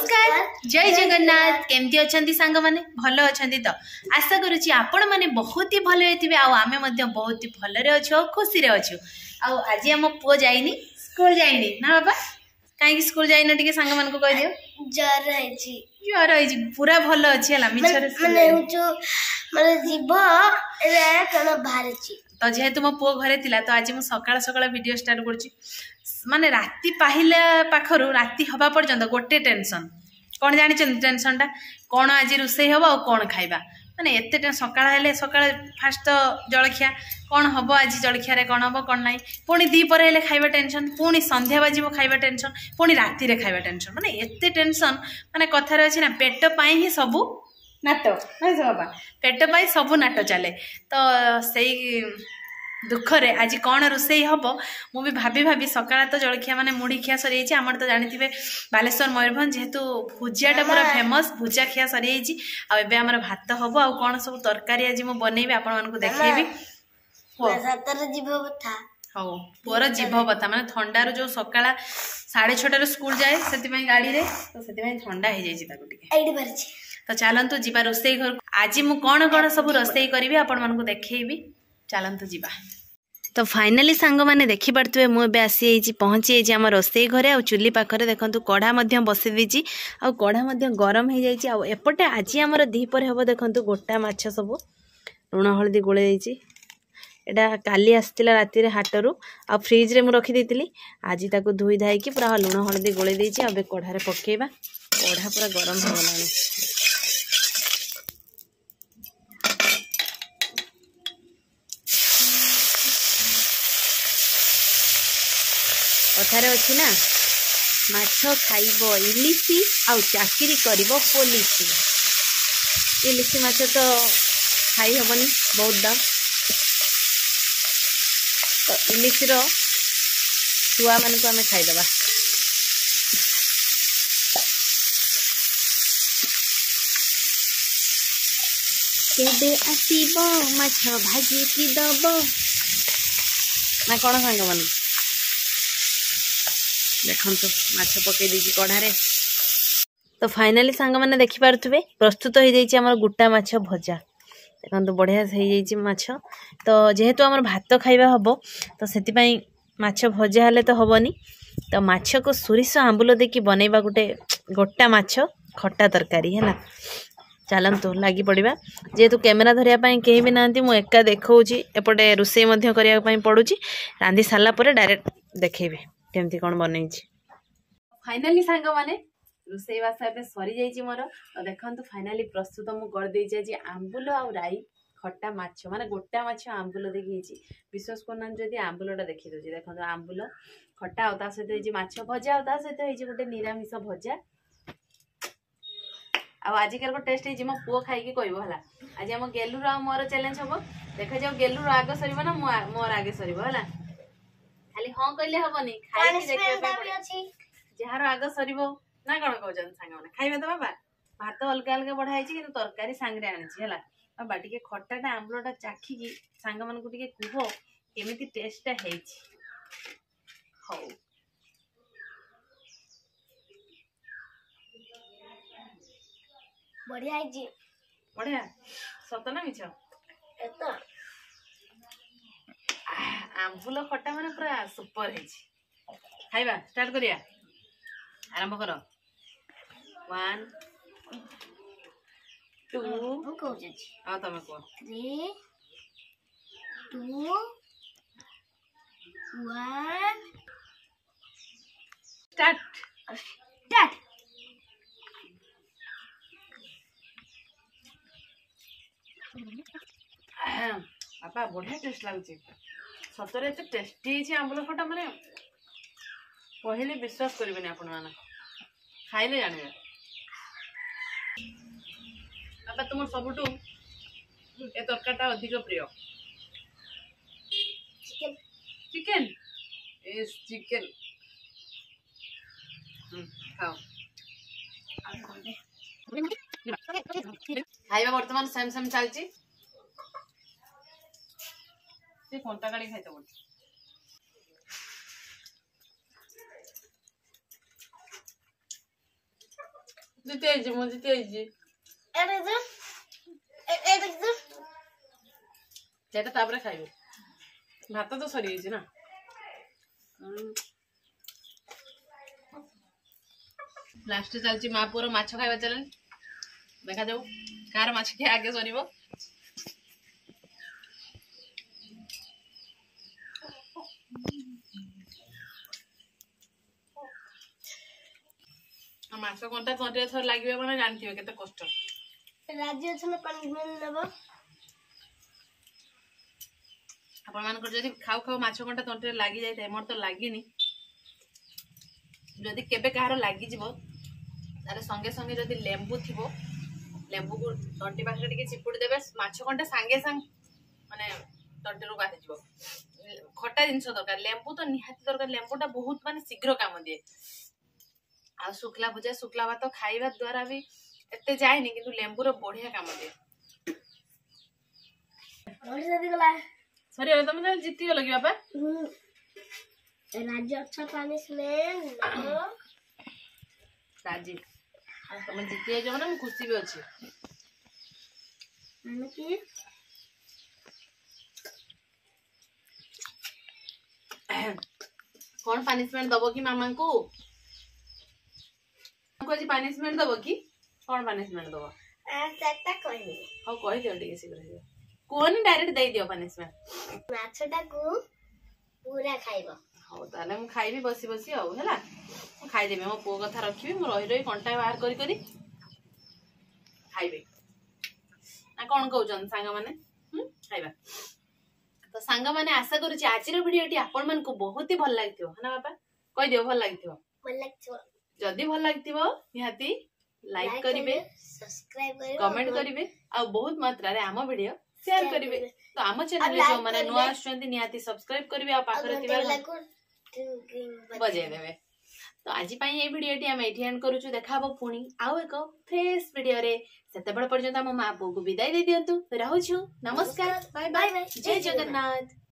नमस्कार जय जगन्नाथ केमती अछंती सांग माने भलो अछंती तो आशा करूची आपण माने बहुत ही भलो हेतिबे आ आमे मध्य बहुत ही भलरे अछु खुशी रे अछु आ आज हम पो जाइनी स्कूल जाइनी ना बाबा काई स्कूल जाइना टिके सांग मान को कह दियो ज्वर है पूरा भलो अछि हला मिछरे माने माने जीव रे कण भारची तो जेहेतु मो पो घरे थिला तो आज मु सकाळ सकाळ वीडियो स्टार्ट करची माने राती पाहिला पाखरु राती हबा पर्यंत गोटे टेंशन कौन जानी टेंशन टा कौन आज रोषे हम आ कौन खाइबा माने एते सकाळ हेले सकाळ फास्ट जलखिया कौन हम आज जलखिया रे कौन हम कौन नहीं पुणी दीपर हेले खाइबा टेंशन पुणी संध्या बाजिबो खाइबा टेंशन पुणी राती रे खाइबा टेंशन माने एते टेंशन माने कथा रे अछि ना पेट पाई ही सबु नाटो नहीं बाबा पेट पाई सबु नाटो चले तो सेई दुख रे आज कौन रोषे हम मु भी भाभी भाभी सकाळ तो जलखिया माने मुढ़ी खिया सरी जाइए आमर तो जानी बालेश्वर मयूरभंज जेहेतु भुजियाटा पूरा फेमस भुजिया खिया सरी जाइए आ एबे हमर भात हम आ कौन सब तरकारी आज मु बनैबे आपण मानकु देखैबी हो पुअर जीभ बता माने ठंडार जो सकाळ 6:30 स्कूल जाए से गाड़ी रे तो से ठंडा हो जाए तो चलतु जीवा रोषे घर आज मु कौन कौन सब रोषे करी आपण मानकु देखैबी चलतु जीवा तो फाइनाली सांग मैंने देखी पारे मुझे आसी पहुँची आम रोषे घरे आ चुली पाखरे देखो कढ़ा बसई देती आ कढ़ा गरम हो जाए एपटे आज आम दीपर हम देखो गोटा माछ सब लुण हलदी गोले एटा काली आसला राति हाटरू आ फ्रिज रे मु रखी देती आज ताको धोई धाई पूरा लुण हलदी गोले देती अब कढ़ारे पकेबा कढ़ा पूरा गरम हो गलानी कथार अच्छी ना माछ खाइब इलिशी आ चाकरी करिब पुलिस इलिशी माछ तो खाई हेबनी बहुत दाम तो इलिशी रो छुआ मान को आम खाईदबा केबे आसीब माछ भाजी की दब ना कौन सांग मान देखो माछ पकई दी कढ़ारे तो फाइनाली सांग मैंने देखिपे प्रस्तुत हो जाइए आम गोटा माछ भजा देखो बढ़िया हो माछ तो जेहेतु आम भात खाइबा हम तो से माछ भजा हेले तो हेनी तो माछ को सोरिष आंबुल देकी बनैबा गोटे गोटा माछ खट्टा तरकारी है ना चलतु लगी पड़ा जेहेतु कैमेरा धरिया कहीं भी ना मु एका देखी एपटे रोषे करने पड़ुची रांधि सारापर डायरेक्ट देखेबे केमती कौन बनई फाइनाली सांग माने रोषे बास ए सरी जाइए मोर तो देखो फाइनाली प्रस्तुत मुझे आज आंबुल आ राई खट्टा माछ माने गोटा माछ आंबुल देखी विश्वास करना जदि आंबुलटा देखी दूसरी देखो आंबुल खट्टा आ सहित माछ भजा आ सहित गोटे निरामिष भजा आजिकार टेस्ट है मो पुओ खाई कहला आज आम गेलुर आ मोर चैलेंज हम देखा जाओ गेलुर आग सर ना मोर आगे सर है खाली हाँ कहले हेनी खाई जार आग सर ना कौन कहते सांग मैंने खाइबे तो बाबा भात अलग अलग बढ़ाई कि तरकारी सांगे आनी है बाबा टे खटाटा आंबुलटा चाखिकी सांग मान को कह केमी टेस्टा हो बढ़िया बढ़िया सत ना मिछ आंबुल खटा माने पूरा सुपर है खाइबा स्टार्ट करिया आरंभ कर 1 2 आ तमे को 3 2 1 स्टार्ट बापा बढ़िया टेस्ट लगुच सतरे एत टेस्टी है आंबुल खटा माने कहले विश्वास करेंगे आपण मैंने खाइले जानवे बाबा तुम सबुठू ए तरकारीटा अधिक प्रिय चिकेन इज चिकेन खाओ खाइबा वर्तमान सेम सेम चलची से कंटा गाड़ी खाइते बोल जीते आइजी मु जीते आइजी एरे दे एरे दे सेटा तापरे खाइबे भात तो सरी गई ना लास्ट चलची माँ पुअर माछ खाइबा चैलेंज देखा जाऊ कार माछ के आगे सरीबो माछ कोनटा तोटे थर लागिबे माने जानथिबे केते कष्ट राज्य छने पनिशमेंट देबो आपण मान को जदी खाऊ खाऊ माछ कोनटा तोटे लागि जाय थाय मोर तो लागिनी जदी केबे कहार लागि जिवो तारे संगे संगे जदी लेंबू थिबो लेंबू को तंटी पाखरे टिके चिपुडी देबे माछ कोनटा संगे संग माने तंटी रो बाहि जिवो खट्टा जिंस दरकार लेंबू तो निहाती दरकार लेंबूटा बहुत माने शीघ्र काम दिए आ शुक्ला भुजा शुक्ला भात खाइबा द्वारा भी एते जायनी किंतु लेंबू रो बढ़िया काम दिए और जदी गला सरी अब तुम जन जीती गलो कि बापा राज्य अच्छा पनिशमेंट देबो राजी तुम जीती जाओ ना मैं खुशी भी अच्छी माने की कौन पनिशमेंट दबो कि मामा को आज पनिशमेंट दबो कि कौन पनिशमेंट दबो सेटा कहनी हां कहि दियो टिके शीघ्र कोन डायरेक्ट दे दियो पनिशमेंट माछटा को पूरा खाइबो हो ताले मु खाइबी बसी बसी हो हैला मु खाइ देबे मो पो कथा रखिबी मु रही रही कंटा बाहर करी करी खाइबे ना कोन कहउछन सांगा माने खाइबा तो सांगा माने आशा करू छी आजिर वीडियोटी आपन मन को बहुत ही भल लागथियो है ना बापा कहि दियो भल लागथियो भल लागथियो जदी भल लागथियो निहाती लाइक करिवे सब्सक्राइब करिवे कमेंट करिवे आ बहुत मात्रा रे आम वीडियो शेयर करिवे तो आम चैनल जो माने नुआ आछंती निहाती सब्सक्राइब करिवे आ पाखरे तिबा बजाय देवे तो आज पई ए वीडियोटी हम एठी एंड करूछु देखाबो पुणी आउ एक फ्रेश वीडियो रे सेते बड़ पर्यंत हम मां को विदाई दे दियंतु रहउछु नमस्कार बाय बाय जय जगन्नाथ।